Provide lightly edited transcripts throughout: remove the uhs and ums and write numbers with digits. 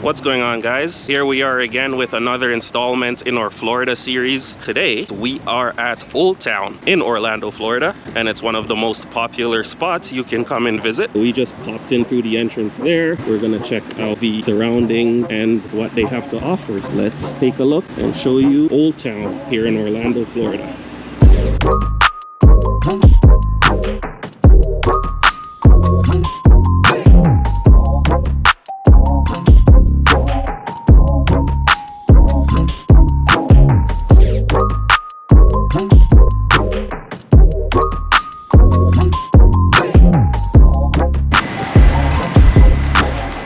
What's going on, guys? Here we are again with another installment in our Florida series. Today we are at Oldtown in Orlando, Florida, and it's one of the most popular spots you can come and visit. We just popped in through the entrance there. We're gonna check out the surroundings and what they have to offer. Let's take a look and show you Oldtown here in Orlando, Florida.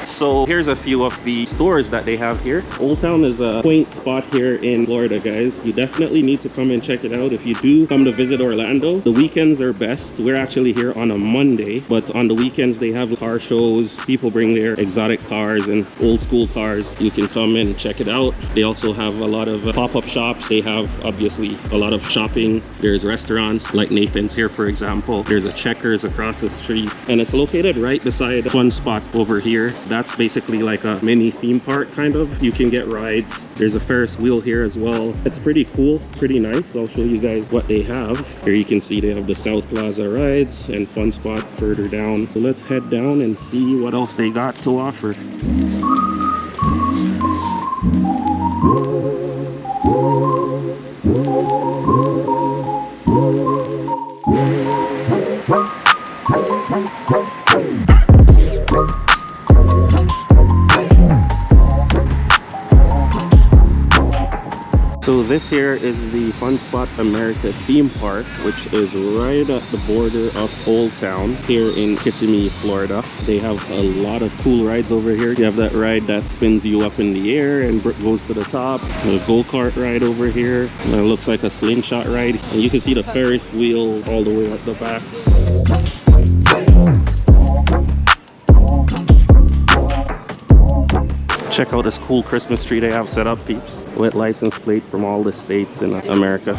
So here's a few of the stores that they have here. Oldtown is a quaint spot here in Florida, guys. You definitely need to come and check it out if you do come to visit Orlando. The weekends are best. We're actually here on a Monday, but on the weekends they have car shows. People bring their exotic cars and old school cars. You can come and check it out. They also have a lot of pop-up shops. They have obviously a lot of shopping. There's restaurants like Nathan's here, for example. There's a Checkers across the street, and it's located right beside a fun spot over here. That's basically like a mini theme park kind of. You can get rides. There's a Ferris wheel here as well. It's pretty cool, pretty nice. I'll show you guys what they have. Here you can see they have the South Plaza rides and fun spot further down. So let's head down and see what else they got to offer. So this here is the Fun Spot America theme park, which is right at the border of Oldtown here in Kissimmee, Florida. They have a lot of cool rides over here. You have that ride that spins you up in the air and goes to the top. A go-kart ride over here. And it looks like a slingshot ride. And you can see the Ferris wheel all the way at the back. Check out this cool Christmas tree they have set up, peeps, with license plate from all the states in America.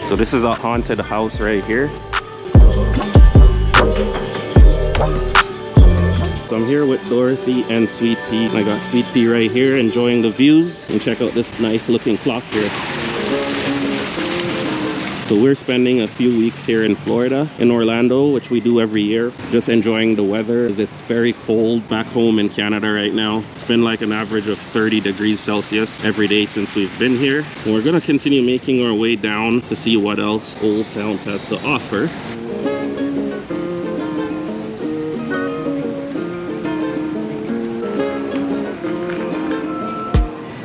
So this is a haunted house right here. So I'm here with Dorothy and Sweet Pea. I got Sweet Pea right here enjoying the views, and check out this nice looking clock here. So we're spending a few weeks here in Florida, in Orlando, which we do every year, just enjoying the weather as it's very cold back home in Canada right now. It's been like an average of 30 degrees Celsius every day since we've been here. And we're gonna continue making our way down to see what else Oldtown has to offer.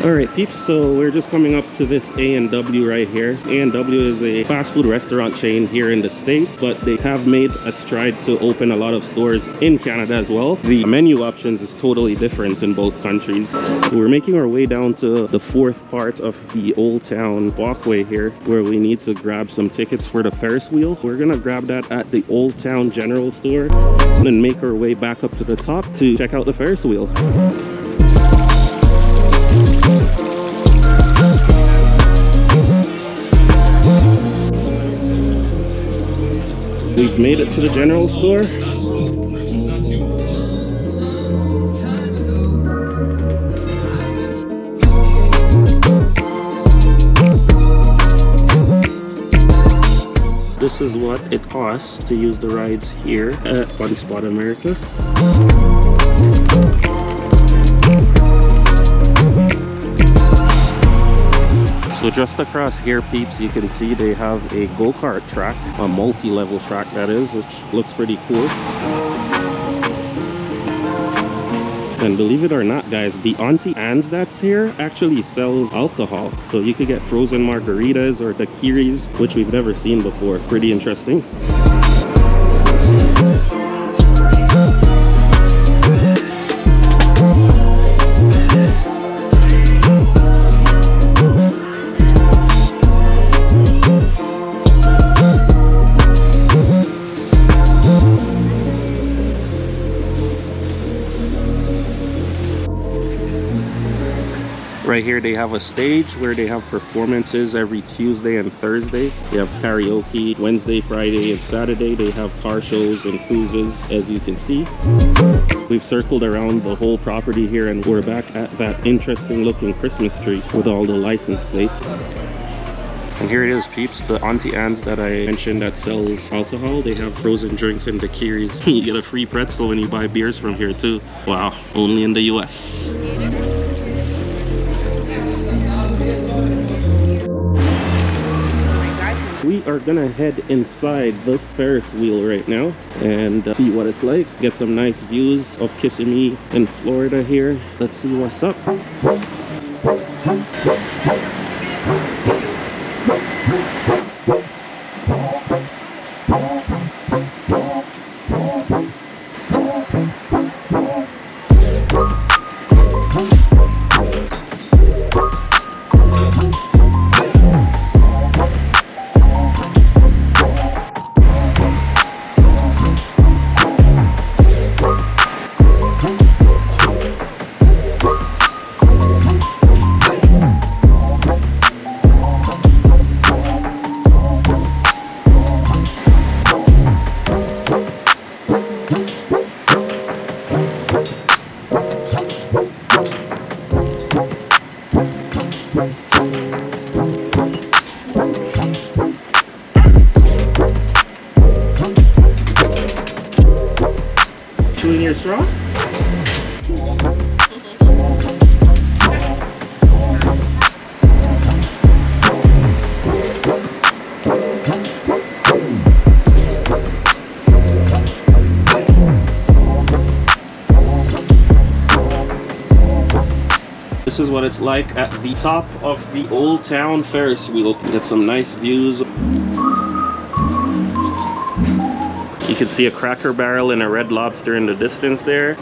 Alright peeps, so we're just coming up to this A&W right here. A&W is a fast food restaurant chain here in the States, but they have made a stride to open a lot of stores in Canada as well. The menu options is totally different in both countries. So we're making our way down to the fourth part of the Oldtown walkway here, where we need to grab some tickets for the Ferris wheel. We're gonna grab that at the Oldtown General Store and then make our way back up to the top to check out the Ferris wheel. We've made it to the general store. This is what it costs to use the rides here at Fun Spot America. So just across here, peeps, you can see they have a go-kart track, a multi-level track that is, which looks pretty cool. And believe it or not, guys, the Auntie Anne's that's here actually sells alcohol. So you could get frozen margaritas or daiquiris, which we've never seen before. Pretty interesting. Right here they have a stage where they have performances every Tuesday and Thursday. They have karaoke Wednesday, Friday, and Saturday. They have car shows and cruises, as you can see. We've circled around the whole property here and we're back at that interesting looking Christmas tree with all the license plates. And here it is, peeps, the Auntie Anne's that I mentioned that sells alcohol. They have frozen drinks and daiquiris. You get a free pretzel when you buy beers from here too. Wow, only in the US. We are gonna head inside this Ferris wheel right now and see what it's like. Get some nice views of Kissimmee in Florida here. Let's see what's up. Chewing your straw? This is what it's like at the top of the Oldtown Ferris wheel. Get some nice views. You can see a Cracker Barrel and a Red Lobster in the distance there.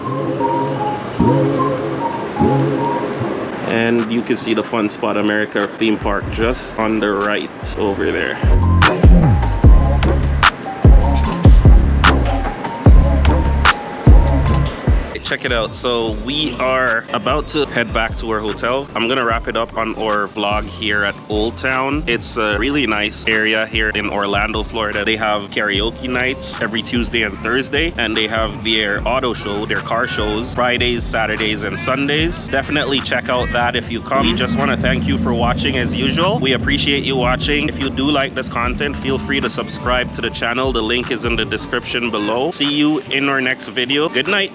And you can see the Fun Spot America theme park just on the right over there. Check it out. So we are about to head back to our hotel. I'm gonna wrap it up on our vlog here at Oldtown. It's a really nice area here in Orlando, Florida. They have karaoke nights every Tuesday and Thursday, and they have their auto show, their car shows, Fridays, Saturdays, and Sundays. Definitely check out that if you come. We just want to thank you for watching as usual. We appreciate you watching. If you do like this content, feel free to subscribe to the channel. The link is in the description below. See you in our next video. Good night.